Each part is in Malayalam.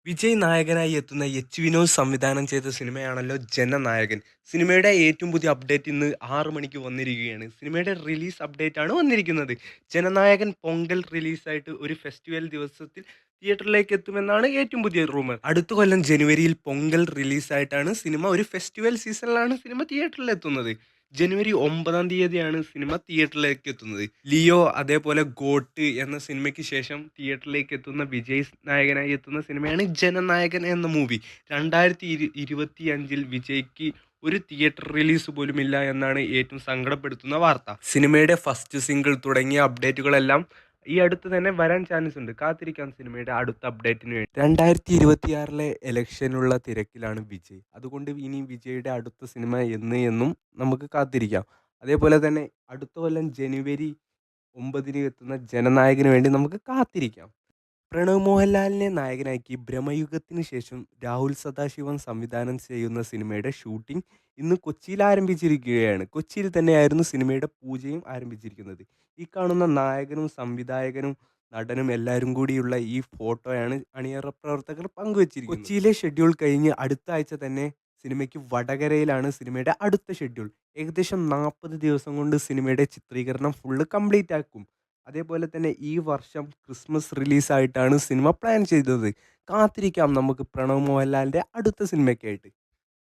വിജയ് നായകനായി എത്തുന്ന എച്ച് വിനോദ് സംവിധാനം ചെയ്ത സിനിമയാണല്ലോ ജനനായകൻ. സിനിമയുടെ ഏറ്റവും പുതിയ അപ്ഡേറ്റ് ഇന്ന് 6 മണിക്ക് വന്നിരിക്കുകയാണ്. സിനിമയുടെ റിലീസ് അപ്ഡേറ്റ് ആണ് വന്നിരിക്കുന്നത്. ജനനായകൻ പൊങ്കൽ റിലീസായിട്ട് ഒരു ഫെസ്റ്റിവൽ ദിവസത്തിൽ തിയേറ്ററിലേക്ക് എത്തുമെന്നാണ് ഏറ്റവും പുതിയ റൂമർ. അടുത്ത കൊല്ലം ജനുവരിയിൽ പൊങ്കൽ റിലീസായിട്ടാണ് സിനിമ ഒരു ഫെസ്റ്റിവൽ സീസണിലാണ് സിനിമ തിയേറ്ററിൽ എത്തുന്നത്. ജനുവരി 9-ാം തീയതിയാണ് സിനിമ തിയേറ്ററിലേക്ക് എത്തുന്നത്. ലിയോ അതേപോലെ ഗോട്ട് എന്ന സിനിമയ്ക്ക് ശേഷം തിയേറ്ററിലേക്ക് എത്തുന്ന വിജയ് നായകനായി എത്തുന്ന സിനിമയാണ് ജനനായകൻ എന്ന മൂവി. 2025-ൽ വിജയ്ക്ക് ഒരു തിയേറ്റർ റിലീസ് പോലുമില്ല എന്നാണ് ഏറ്റവും സങ്കടപ്പെടുത്തുന്ന വാർത്ത. സിനിമയുടെ ഫസ്റ്റ് സിംഗിൾ തുടങ്ങിയ അപ്ഡേറ്റുകളെല്ലാം ഈ അടുത്ത് തന്നെ വരാൻ ചാൻസ് ഉണ്ട്. കാത്തിരിക്കാം സിനിമയുടെ അടുത്ത അപ്ഡേറ്റിന് വേണ്ടി. 2026-ലെ ഇലക്ഷനുള്ള തിരക്കിലാണ് വിജയ്. അതുകൊണ്ട് ഇനി വിജയുടെ അടുത്ത സിനിമ എന്നും നമുക്ക് കാത്തിരിക്കാം. അതേപോലെ തന്നെ അടുത്ത കൊല്ലം ജനുവരി 9-ന് എത്തുന്ന ജനനായകന് വേണ്ടി നമുക്ക് കാത്തിരിക്കാം. പ്രണവ് മോഹൻലാലിനെ നായകനാക്കി ബ്രഹ്മയുഗത്തിന് ശേഷം രാഹുൽ സദാശിവൻ സംവിധാനം ചെയ്യുന്ന സിനിമയുടെ ഷൂട്ടിംഗ് ഇന്ന് കൊച്ചിയിൽ ആരംഭിച്ചിരിക്കുകയാണ്. കൊച്ചിയിൽ തന്നെയായിരുന്നു സിനിമയുടെ പൂജയും ആരംഭിച്ചിരിക്കുന്നത്. ഈ കാണുന്ന നായകനും സംവിധായകനും നടനും എല്ലാവരും കൂടിയുള്ള ഈ ഫോട്ടോയാണ് അണിയറ പ്രവർത്തകർ പങ്കുവച്ചിരിക്കുന്നത്. കൊച്ചിയിലെ ഷെഡ്യൂൾ കഴിഞ്ഞ് അടുത്ത ആഴ്ച തന്നെ സിനിമയ്ക്ക് വടകരയിലാണ് സിനിമയുടെ അടുത്ത ഷെഡ്യൂൾ. ഏകദേശം 40 ദിവസം കൊണ്ട് സിനിമയുടെ ചിത്രീകരണം ഫുള്ള് കംപ്ലീറ്റ് ആക്കും. അതേപോലെ തന്നെ ഈ വർഷം ക്രിസ്മസ് റിലീസായിട്ടാണ് സിനിമ പ്ലാൻ ചെയ്തത്. കാത്തിരിക്കാം നമുക്ക് പ്രണവ് മോഹൻലാലിൻ്റെ അടുത്ത സിനിമയ്ക്കായിട്ട്.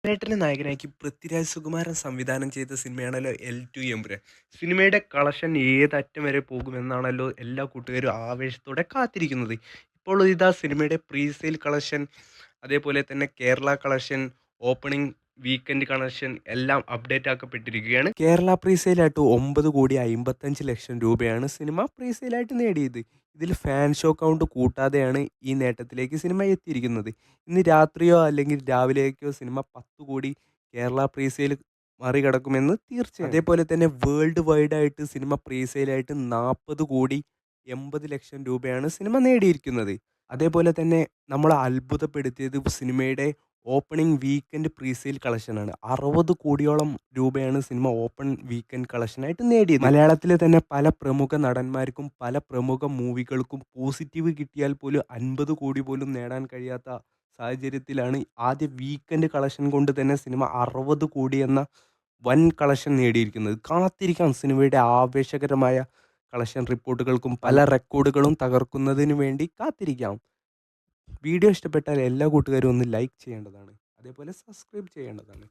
ലാലേട്ടനെ നായകനാക്കി പൃഥ്വിരാജ് സുകുമാരൻ സംവിധാനം ചെയ്ത സിനിമയാണല്ലോ L2 എമ്പുരാൻ. സിനിമയുടെ കളക്ഷൻ ഏതറ്റം വരെ പോകുമെന്നാണല്ലോ എല്ലാ കൂട്ടുകാരും ആവേശത്തോടെ കാത്തിരിക്കുന്നത്. ഇപ്പോൾ ഇതാ സിനിമയുടെ പ്രീ സെയിൽ കളക്ഷൻ, അതേപോലെ തന്നെ Kerala collection, opening weekend collection എല്ലാം അപ്ഡേറ്റ് ആക്കപ്പെട്ടിരിക്കുകയാണ്. കേരള പ്രീസെയിലായിട്ട് 9,55,00,000 രൂപയാണ് സിനിമ പ്രീസെയിലായിട്ട് നേടിയത്. ഇതിൽ ഫാൻ ഷോ കൗണ്ട് കൂട്ടാതെയാണ് ഈ നേട്ടത്തിലേക്ക് സിനിമ എത്തിയിരിക്കുന്നത്. ഇന്ന് രാത്രിയോ അല്ലെങ്കിൽ രാവിലേക്കോ സിനിമ 10 കോടി കേരള പ്രീസെയിൽ മറികടക്കുമെന്ന് തീർച്ചയാണ്. അതേപോലെ തന്നെ വേൾഡ് വൈഡ് ആയിട്ട് സിനിമ പ്രീസെയിലായിട്ട് 40,80,00,000 രൂപയാണ് സിനിമ നേടിയിരിക്കുന്നത്. അതേപോലെ തന്നെ നമ്മളെ അത്ഭുതപ്പെടുത്തിയത് സിനിമയുടെ ഓപ്പണിംഗ് വീക്കെൻഡ് പ്രീസെയിൽ കളക്ഷനാണ്. 60 കോടിയോളം രൂപയാണ് സിനിമ ഓപ്പൺ വീക്കെൻഡ് കളക്ഷനായിട്ട് നേടിയത്. മലയാളത്തിലെ തന്നെ പല പ്രമുഖ നടന്മാർക്കും പല പ്രമുഖ മൂവികൾക്കും പോസിറ്റീവ് കിട്ടിയാൽ പോലും 50 കോടി പോലും നേടാൻ കഴിയാത്ത സാഹചര്യത്തിലാണ് ആദ്യ വീക്കെൻഡ് കളക്ഷൻ കൊണ്ട് തന്നെ സിനിമ 60 കോടി എന്ന വൻ കളക്ഷൻ നേടിയിരിക്കുന്നത്. കാത്തിരിക്കാം സിനിമയുടെ ആവേശകരമായ കളക്ഷൻ റിപ്പോർട്ടുകൾക്കും പല റെക്കോർഡുകളും തകർക്കുന്നതിന് വേണ്ടി കാത്തിരിക്കാം. വീഡിയോ ഇഷ്ടപ്പെട്ടാൽ എല്ലാ കൂട്ടുകാരും ഒന്ന് ലൈക്ക് ചെയ്യേണ്ടതാണ്. അതേപോലെ സബ്സ്ക്രൈബ് ചെയ്യേണ്ടതാണ്.